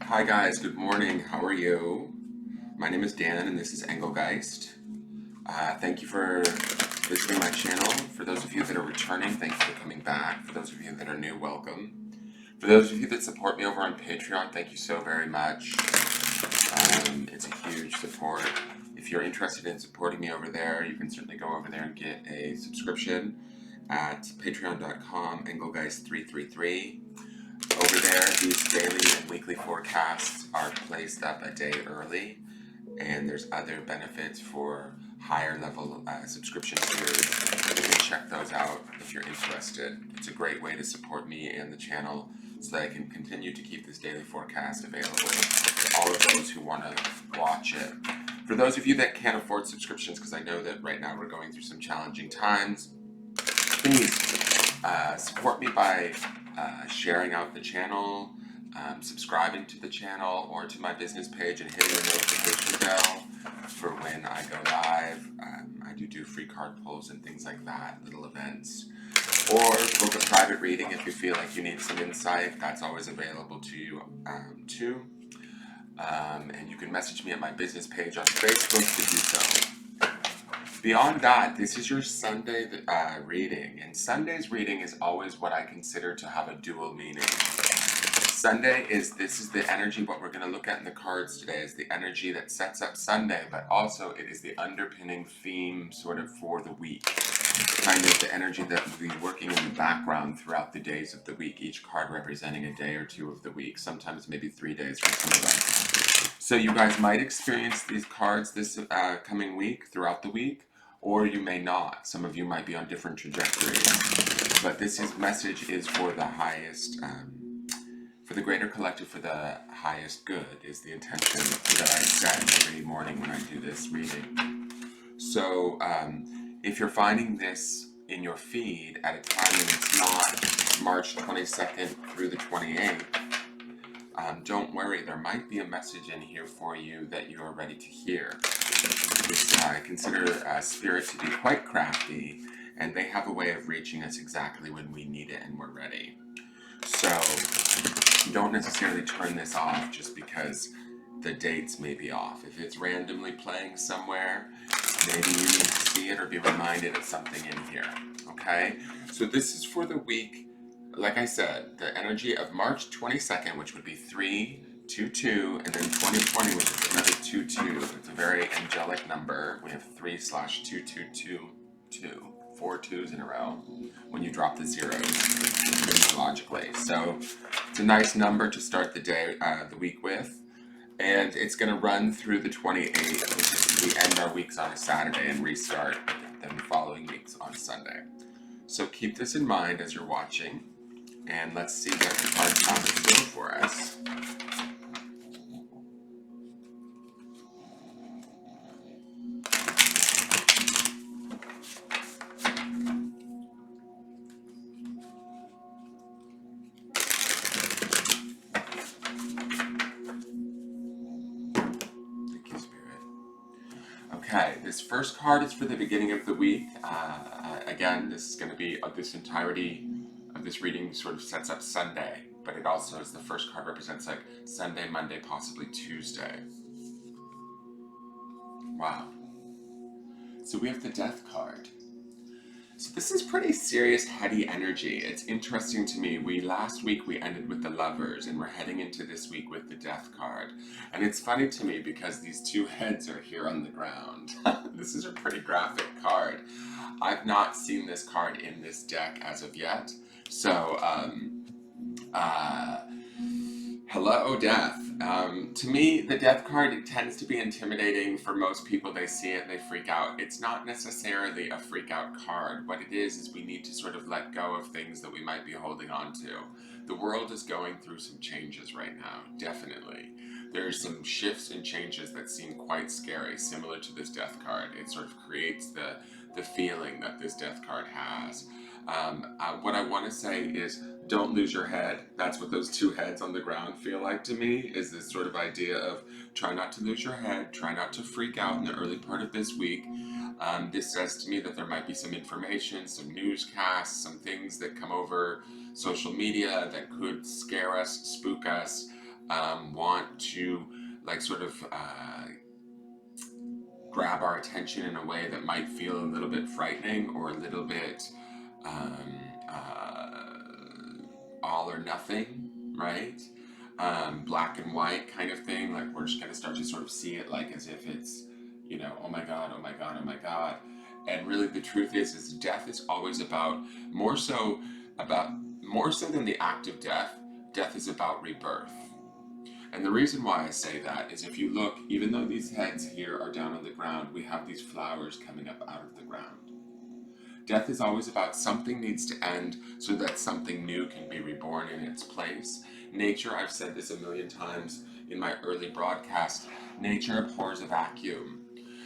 Hi guys, good morning. How are you? My name is Dan and this is Engelgeist. Thank you for visiting my channel. For those of you that are returning, thank you for coming back. For those of you that are new, welcome. For those of you that support me over on Patreon, thank you so very much. It's a huge support. If you're interested in supporting me over there, you can certainly go over there and get a subscription at patreon.com, Engelgeist333. Over there, these daily and weekly forecasts are placed up a day early, and there's other benefits for higher level subscription tiers. You can check those out if you're interested. It's a great way to support me and the channel so that I can continue to keep this daily forecast available to all of those who want to watch it. For those of you that can't afford subscriptions, because I know that right now we're going through some challenging times, please support me by sharing out the channel, subscribing to the channel or to my business page, and hitting the notification bell for when I go live. I do free card pulls and things like that, little events. Or book a private reading if you feel like you need some insight. That's always available to you too. And you can message me at my business page on Facebook to do so. Beyond that, this is your Sunday reading, and Sunday's reading is always what I consider to have a dual meaning. This is the energy, what we're going to look at in the cards today is the energy that sets up Sunday, but also it is the underpinning theme sort of for the week. Kind of the energy that will be working in the background throughout the days of the week, each card representing a day or two of the week, sometimes maybe 3 days for some of us. So you guys might experience these cards this coming week, throughout the week, or you may not. Some of you might be on different trajectories. But message is for the highest, for the greater collective, for the highest good is the intention that I set every morning when I do this reading. So if you're finding this in your feed at a time when it's not March 22nd through the 28th, don't worry, there might be a message in here for you that you are ready to hear. I consider spirit to be quite crafty, and they have a way of reaching us exactly when we need it and we're ready. So don't necessarily turn this off just because the dates may be off. If it's randomly playing somewhere, maybe you need to see it or be reminded of something in here. Okay? So this is for the week, like I said, the energy of March 22nd, which would be 322, and then 2020, which is another 22. It's a very angelic number. We have 3/2222, 4 twos in a row when you drop the zeros numerologically. So it's a nice number to start the day, the week with. And it's going to run through the 28th, which is we end our weeks on a Saturday and restart then the following weeks on Sunday. So keep this in mind as you're watching, and let's see what the cards have in store for us. Okay, this first card is for the beginning of the week. Again, this is going to be this entirety of this reading sort of sets up Sunday, but it also is the first card represents like Sunday, Monday, possibly Tuesday. Wow. So we have the Death card. So this is pretty serious, heady energy. It's interesting to me. Last week we ended with the Lovers, and we're heading into this week with the Death card. And it's funny to me because these two heads are here on the ground. This is a pretty graphic card. I've not seen this card in this deck as of yet. So, hello, Death. To me, the Death card tends to be intimidating. For most people, they see it, they freak out. It's not necessarily a freak out card. What it is we need to sort of let go of things that we might be holding on to. The world is going through some changes right now, definitely. There's some shifts and changes that seem quite scary, similar to this Death card. It sort of creates the feeling that this Death card has. What I want to say is don't lose your head. That's what those two heads on the ground feel like to me, is this sort of idea of try not to lose your head, try not to freak out in the early part of this week. This says to me that there might be some information, some newscasts, some things that come over social media that could scare us, spook us. want to like sort of grab our attention in a way that might feel a little bit frightening or a little bit um, all or nothing, right? Black and white kind of thing. Like we're just going to start to sort of see it like as if it's, you know, oh my God, oh my God, oh my God. And really the truth is death is always about, more so about, more so than the act of death, death is about rebirth. And the reason why I say that is if you look, even though these heads here are down on the ground, we have these flowers coming up out of the ground. Death is always about something needs to end so that something new can be reborn in its place. Nature, I've said this a million times in my early broadcast, nature abhors a vacuum.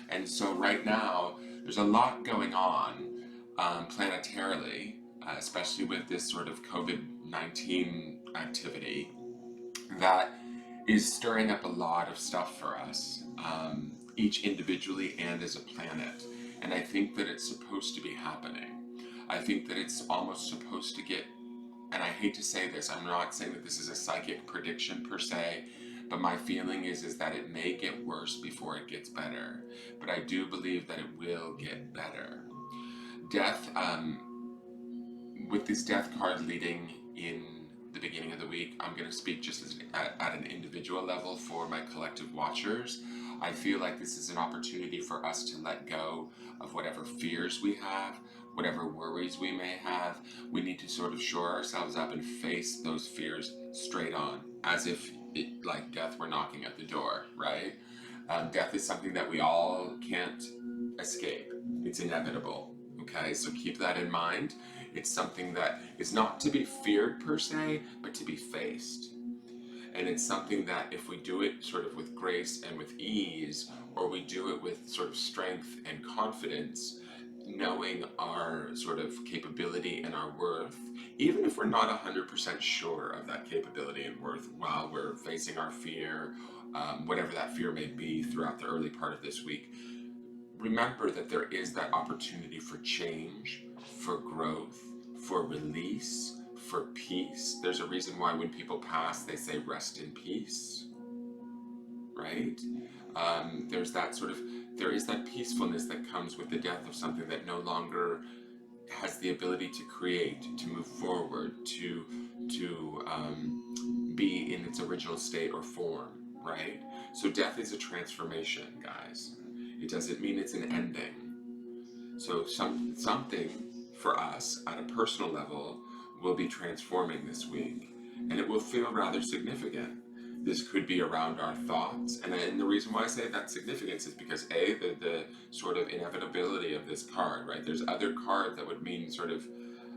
And so right now, there's a lot going on planetarily, especially with this sort of COVID-19 activity, that is stirring up a lot of stuff for us, each individually and as a planet. And I think that it's supposed to be happening. I think that it's almost supposed to get, and I hate to say this, I'm not saying that this is a psychic prediction per se, but my feeling is that it may get worse before it gets better. But I do believe that it will get better. Death, with this death card leading in the beginning of the week, I'm going to speak just as at an individual level for my collective watchers. I feel like this is an opportunity for us to let go of whatever fears we have, whatever worries we may have. We need to sort of shore ourselves up and face those fears straight on, as if it, like death were knocking at the door, right? Death is something that we all can't escape. It's inevitable, okay? So keep that in mind. It's something that is not to be feared per se, but to be faced. And it's something that if we do it sort of with grace and with ease, or we do it with sort of strength and confidence, knowing our sort of capability and our worth, even if we're not 100% sure of that capability and worth while we're facing our fear, whatever that fear may be throughout the early part of this week, remember that there is that opportunity for change, for growth, for release, for peace. There's a reason why when people pass, they say rest in peace, right? There's that sort of, there is that peacefulness that comes with the death of something that no longer has the ability to create, to move forward, to be in its original state or form, right? So death is a transformation, guys. It doesn't mean it's an ending. So something for us at a personal level will be transforming this week, and it will feel rather significant. This could be around our thoughts, and the reason why I say that significance is because the sort of inevitability of this card, right? There's other cards that would mean sort of,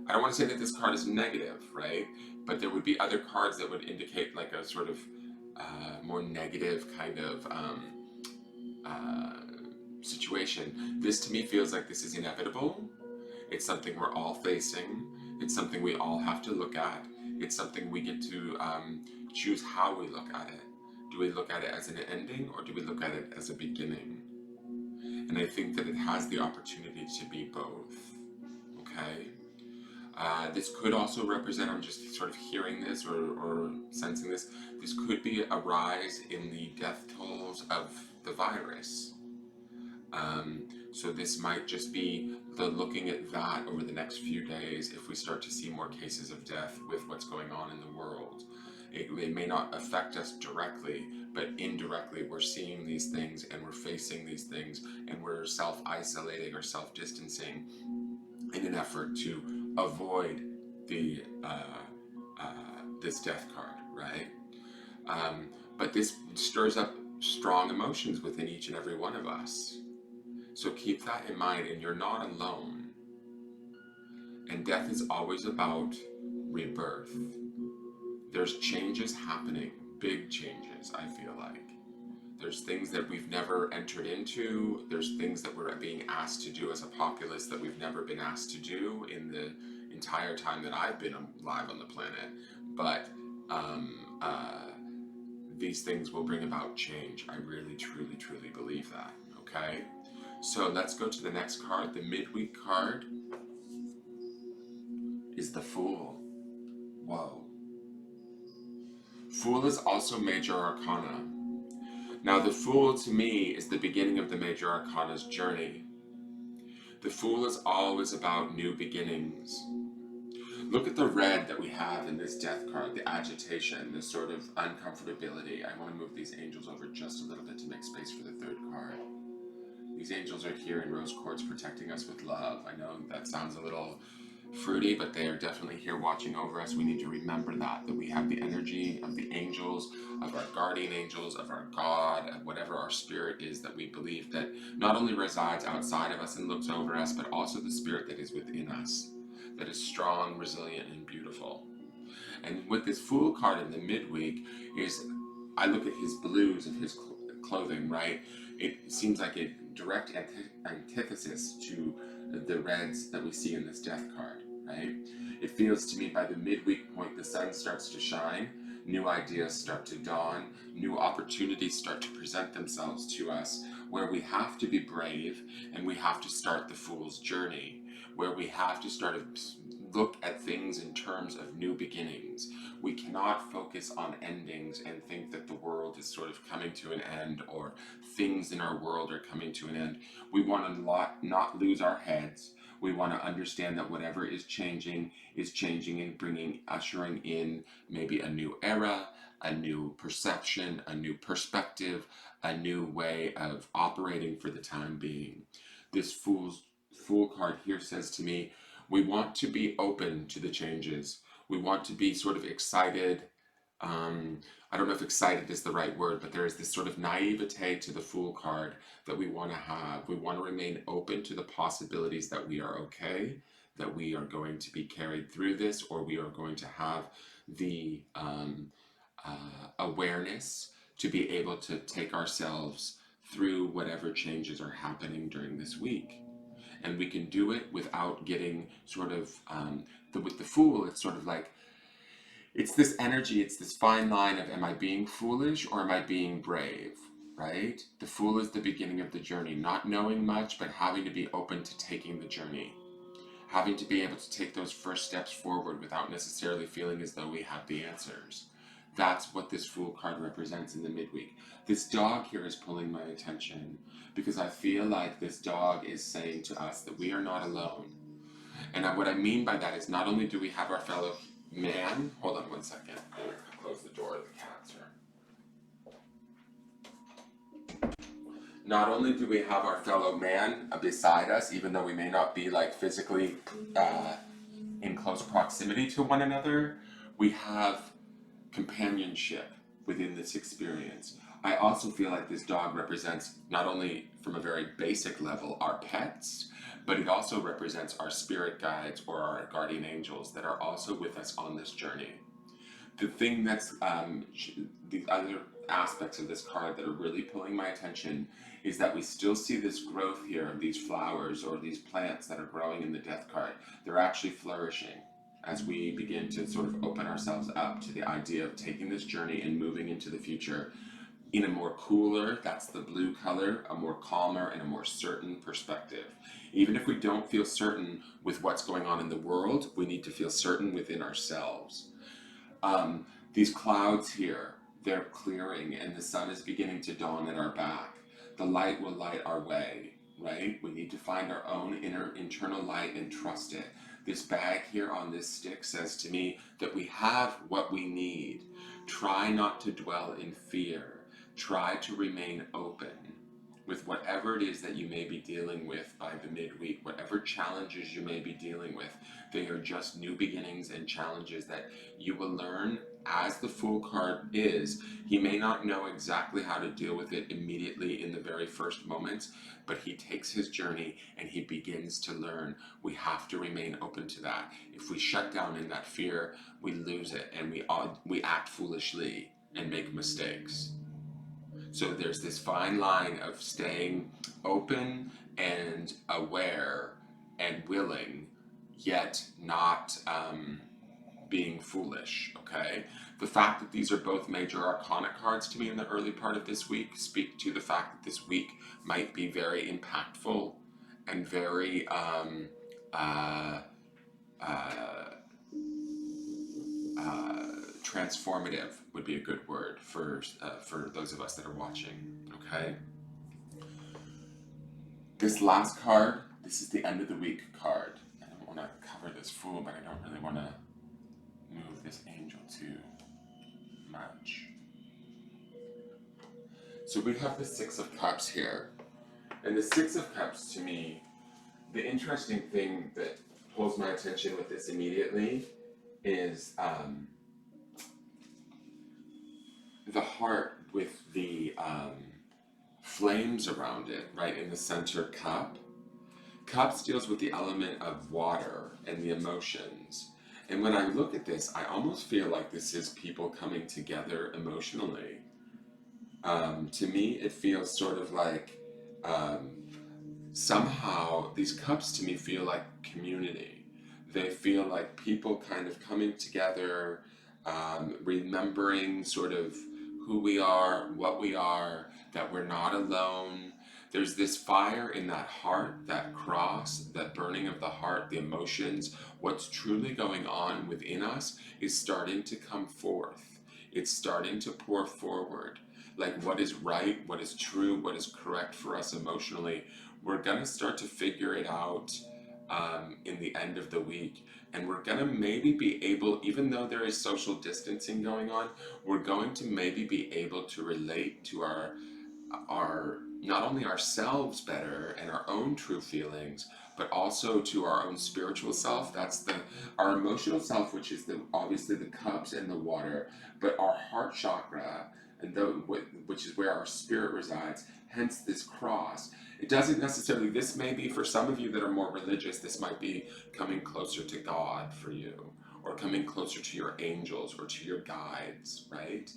I don't want to say that this card is negative, right? But there would be other cards that would indicate like a sort of more negative kind of situation. This to me feels like this is inevitable. It's something we're all facing. It's something we all have to look at. It's something we get to choose how we look at it. Do we look at it as an ending, or do we look at it as a beginning? And I think that it has the opportunity to be both, okay? This could also represent, I'm just sort of hearing this or sensing this, this could be a rise in the death tolls of the virus. So this might just be the looking at that over the next few days if we start to see more cases of death with what's going on in the world. It may not affect us directly, but indirectly we're seeing these things and we're facing these things and we're self-isolating or self-distancing in an effort to avoid the this death card, right? But this stirs up strong emotions within each and every one of us. So keep that in mind, and you're not alone. And death is always about rebirth. There's changes happening, big changes, I feel like. There's things that we've never entered into. There's things that we're being asked to do as a populace that we've never been asked to do in the entire time that I've been alive on the planet. But these things will bring about change. I really, truly, truly believe that, okay? So let's go to the next card. The midweek card is the Fool. Whoa. Fool is also major arcana. Now, the Fool to me is the beginning of the major arcana's journey. The Fool is always about new beginnings. Look at the red that we have in this death card, the agitation, the sort of uncomfortability. I want to move these angels over just a little bit to make space for the third card. These angels are here in rose quartz protecting us with love. I know that sounds a little fruity, but they are definitely here watching over us. We need to remember that we have the energy of the angels, of our guardian angels, of our God, of whatever our spirit is that we believe that not only resides outside of us and looks over us, but also the spirit that is within us, that is strong, resilient, and beautiful. And with this Fool card in the midweek is, I look at his blues of his clothing, right? It seems like a direct antithesis to the reds that we see in this death card, right? It feels to me by the midweek point the sun starts to shine, new ideas start to dawn, new opportunities start to present themselves to us, where we have to be brave and we have to start the Fool's journey, where we have to start to look at things in terms of new beginnings. We cannot focus on endings and think that the world is sort of coming to an end or things in our world are coming to an end. We want to not lose our heads. We want to understand that whatever is changing and ushering in maybe a new era, a new perception, a new perspective, a new way of operating for the time being. This Fool card here says to me, we want to be open to the changes. We want to be sort of excited. I don't know if excited is the right word, but there is this sort of naivete to the Fool card that we want to have. We want to remain open to the possibilities that we are okay, that we are going to be carried through this, or we are going to have the awareness to be able to take ourselves through whatever changes are happening during this week. And we can do it without getting sort of with the Fool, it's sort of like it's this energy, it's this fine line of, am I being foolish or am I being brave, right? The Fool is the beginning of the journey, not knowing much, but having to be open to taking the journey, having to be able to take those first steps forward without necessarily feeling as though we have the answers. That's what this Fool card represents in the midweek. This dog here is pulling my attention because I feel like this dog is saying to us that we are not alone. And what I mean by that is not only do we have our fellow man, hold on one second, I'm going to close the door, the cats are. Not only do we have our fellow man beside us, even though we may not be like physically in close proximity to one another, we have companionship within this experience. I also feel like this dog represents, not only from a very basic level, our pets, but it also represents our spirit guides or our guardian angels that are also with us on this journey. The thing that's the other aspects of this card that are really pulling my attention is that we still see this growth here of these flowers or these plants that are growing in the death card. They're actually flourishing as we begin to sort of open ourselves up to the idea of taking this journey and moving into the future in a more cooler, that's the blue color, a more calmer and a more certain perspective. Even if we don't feel certain with what's going on in the world, we need to feel certain within ourselves. These clouds here, they're clearing and the sun is beginning to dawn at our back. The light will light our way, right? We need to find our own internal light and trust it. This bag here on this stick says to me that we have what we need. Try not to dwell in fear. Try to remain open with whatever it is that you may be dealing with by the midweek, whatever challenges you may be dealing with. They are just new beginnings and challenges that you will learn as the Fool card is. He may not know exactly how to deal with it immediately in the very first moments, but he takes his journey and he begins to learn. We have to remain open to that. If we shut down in that fear, we lose it and we act foolishly and make mistakes. So there's this fine line of staying open and aware and willing, yet not being foolish, okay? The fact that these are both major arcana cards to me in the early part of this week speak to the fact that this week might be very impactful and very transformative would be a good word for those of us that are watching, okay? This last card, this is the end of the week card. I don't want to cover this full, but I don't really want to move this angel too much. So we have the Six of Cups here. And the Six of Cups, to me, the interesting thing that pulls my attention with this immediately is the heart with the flames around it, right in the center cup. Cups deals with the element of water and the emotions. And when I look at this, I almost feel like this is people coming together emotionally. To me, it feels sort of like somehow these cups to me feel like community. They feel like people kind of coming together, remembering sort of who we are, what we are, that we're not alone. There's this fire in that heart, that cross, that burning of the heart, the emotions. What's truly going on within us is starting to come forth. It's starting to pour forward. Like what is right, what is true, what is correct for us emotionally. We're going to start to figure it out in the end of the week. And we're going to maybe be able, even though there is social distancing going on, we're going to maybe be able to relate to our not only ourselves better and our own true feelings, but also to our own spiritual self. That's our emotional self, which is obviously the cups and the water, but our heart chakra, and which is where our spirit resides. Hence this cross. It doesn't necessarily. This may be for some of you that are more religious. This might be coming closer to God for you, or coming closer to your angels or to your guides, right?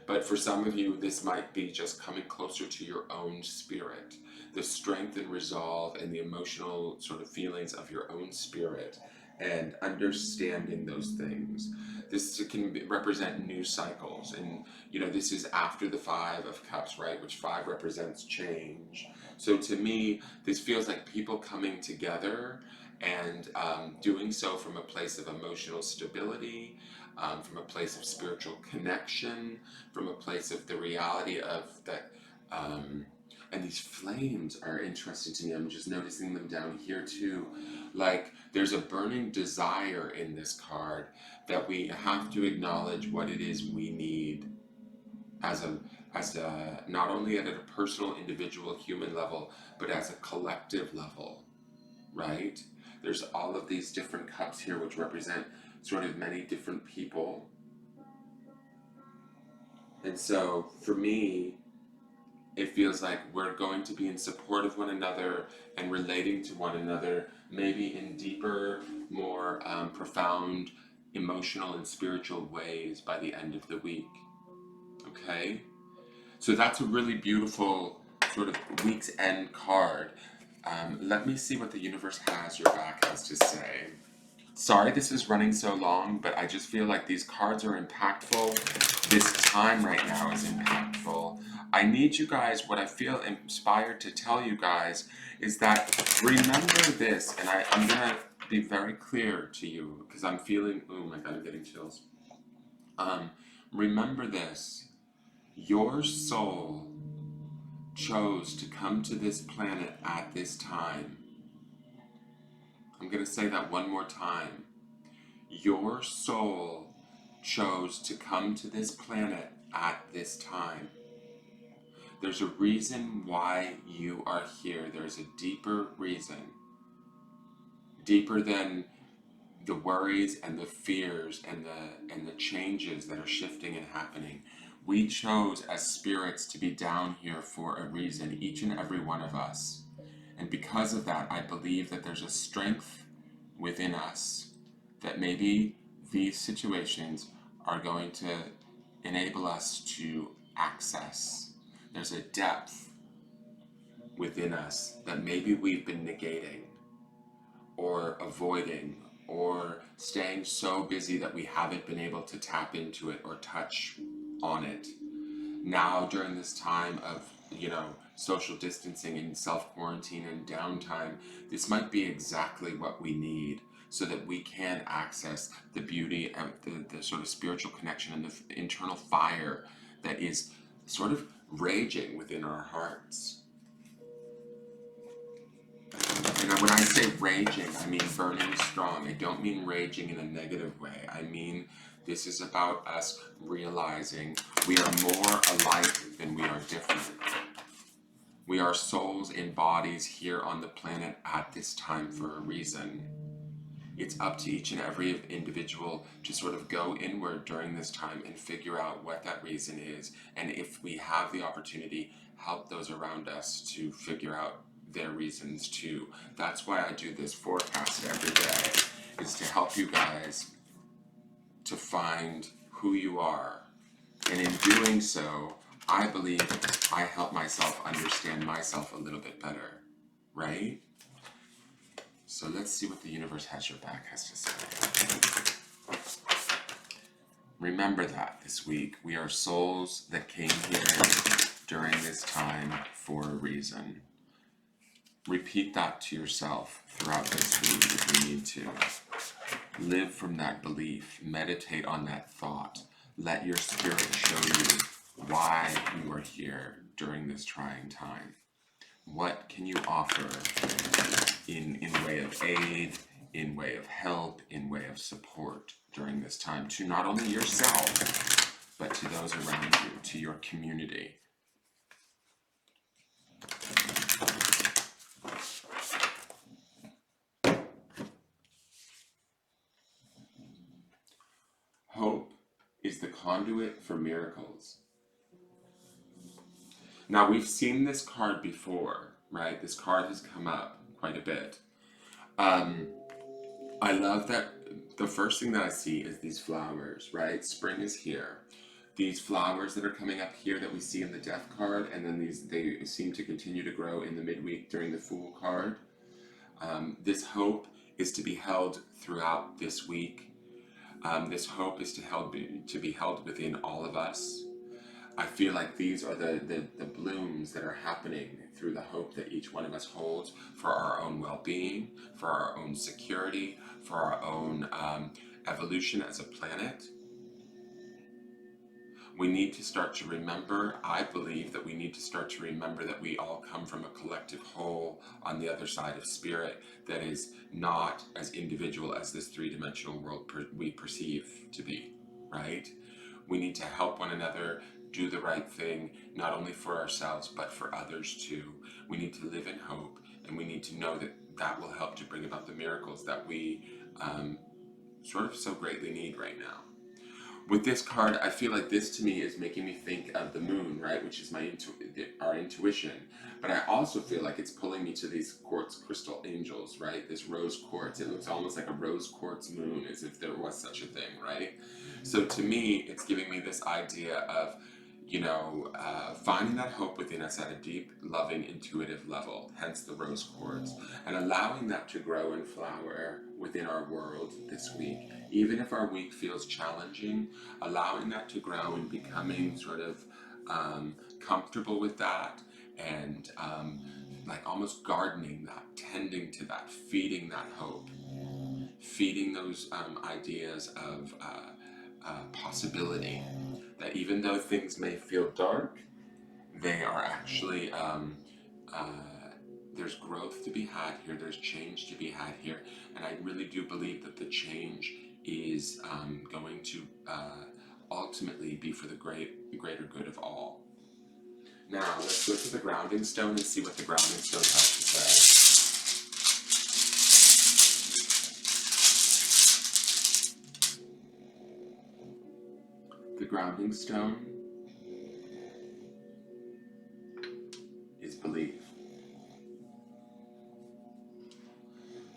But for some of you, this might be just coming closer to your own spirit, the strength and resolve and the emotional sort of feelings of your own spirit, and understanding those things. This can represent new cycles, and this is after the Five of Cups, right? Which five represents change. So to me, this feels like people coming together and doing so from a place of emotional stability, from a place of spiritual connection, from a place of the reality of that. And these flames are interesting to me. I'm just noticing them down here too. Like there's a burning desire in this card that we have to acknowledge what it is we need as a not only at a personal, individual, human level, but as a collective level, right? There's all of these different cups here which represent sort of many different people. And so for me, it feels like we're going to be in support of one another and relating to one another, maybe in deeper, more profound, emotional and spiritual ways by the end of the week. Okay? So that's a really beautiful sort of week's end card. Let me see what the universe has your back has to say. Sorry this is running so long, but I just feel like these cards are impactful. This time right now is impactful. I need you guys, what I feel inspired to tell you guys is that remember this, and I'm going to be very clear to you because I'm feeling, oh my God, I'm getting chills. Remember this, your soul chose to come to this planet at this time. I'm going to say that one more time. Your soul chose to come to this planet at this time. There's a reason why you are here. There's a deeper reason. Deeper than the worries and the fears and the changes that are shifting and happening. We chose as spirits to be down here for a reason, each and every one of us. And because of that, I believe that there's a strength within us that maybe these situations are going to enable us to access. There's a depth within us that maybe we've been negating or avoiding or staying so busy that we haven't been able to tap into it or touch on it. Now during this time of social distancing and self-quarantine and downtime, this might be exactly what we need so that we can access the beauty of the sort of spiritual connection and the internal fire that is sort of raging within our hearts. And when I say raging, I mean burning strong. I don't mean raging in a negative way. I mean this is about us realizing we are more alike than we are different. We are souls in bodies here on the planet at this time for a reason. It's up to each and every individual to sort of go inward during this time and figure out what that reason is. And if we have the opportunity, help those around us to figure out their reasons too. That's why I do this forecast every day, is to help you guys to find who you are. And in doing so, I believe I help myself understand myself a little bit better, right? So let's see what the universe has your back has to say. Remember that this week, we are souls that came here during this time for a reason. Repeat that to yourself throughout this week if you need to. Live from that belief. Meditate on that thought. Let your spirit show you why you are here during this trying time. What can you offer in way of aid, in way of help, in way of support during this time to not only yourself, but to those around you, to your community? Hope is the conduit for miracles. Now, we've seen this card before, right? This card has come up quite a bit. I love that the first thing that I see is these flowers, right? Spring is here. These flowers that are coming up here that we see in the Death card, and then they seem to continue to grow in the midweek during the Fool card. This hope is to be held throughout this week. This hope is to be held within all of us. I feel like these are the blooms that are happening through the hope that each one of us holds for our own well-being, for our own security, for our own evolution as a planet. We need to start to remember, I believe that we need to start to remember that we all come from a collective whole on the other side of spirit that is not as individual as this three-dimensional world we perceive to be, right? We need to help one another do the right thing, not only for ourselves, but for others too. We need to live in hope, and we need to know that that will help to bring about the miracles that we sort of so greatly need right now. With this card, I feel like this to me is making me think of the moon, right? Which is our intuition. But I also feel like it's pulling me to these quartz crystal angels, right? This rose quartz. It looks almost like a rose quartz moon, as if there was such a thing, right? So to me, it's giving me this idea of, finding that hope within us at a deep, loving, intuitive level, hence the rose quartz, and allowing that to grow and flower within our world this week. Even if our week feels challenging, allowing that to grow and becoming sort of comfortable with that, and like almost gardening that, tending to that, feeding that hope, feeding those ideas of possibility, that even though things may feel dark, they are actually, there's growth to be had here, there's change to be had here, and I really do believe that the change is going to ultimately be for the greater good of all. Now, let's go to the grounding stone and see what the grounding stone has to say. The grounding stone is belief.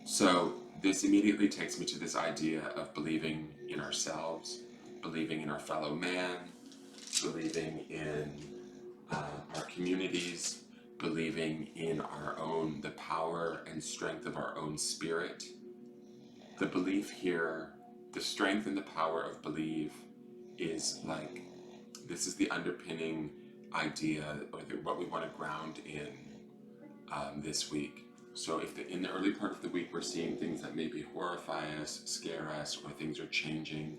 So this immediately takes me to this idea of believing in ourselves, believing in our fellow man, believing in our communities, believing in the power and strength of our own spirit. The belief here, the strength and the power of belief is like, this is the underpinning idea, or what we want to ground in this week. So if in the early part of the week we're seeing things that maybe horrify us, scare us, or things are changing,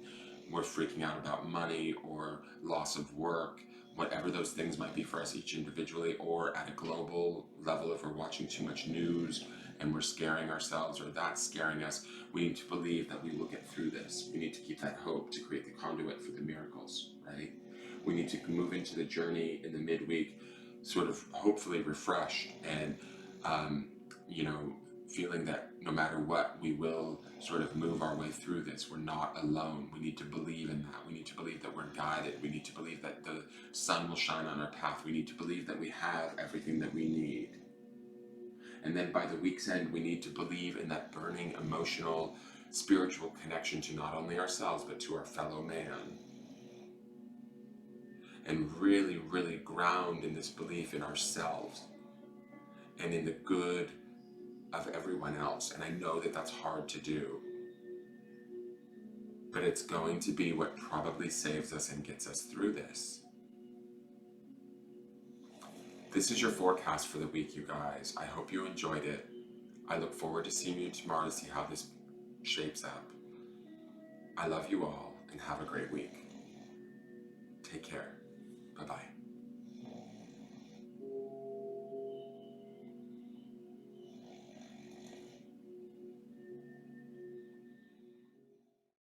we're freaking out about money or loss of work, whatever those things might be for us each individually, or at a global level if we're watching too much news and we're scaring ourselves or that's scaring us, we need to believe that we will get through this. We need to keep that hope to create the conduit for the miracles, right? We need to move into the journey in the midweek sort of hopefully refreshed and you know, feeling that no matter what, we will sort of move our way through this. We're not alone. We need to believe in that. We need to believe that we're guided. We need to believe that the sun will shine on our path. We need to believe that we have everything that we need. And then by the week's end, we need to believe in that burning emotional, spiritual connection to not only ourselves, but to our fellow man. And really, really ground in this belief in ourselves and in the good of everyone else. And I know that that's hard to do, but it's going to be what probably saves us and gets us through this. This is your forecast for the week, you guys. I hope you enjoyed it. I look forward to seeing you tomorrow to see how this shapes up. I love you all and have a great week. Take care. Bye-bye.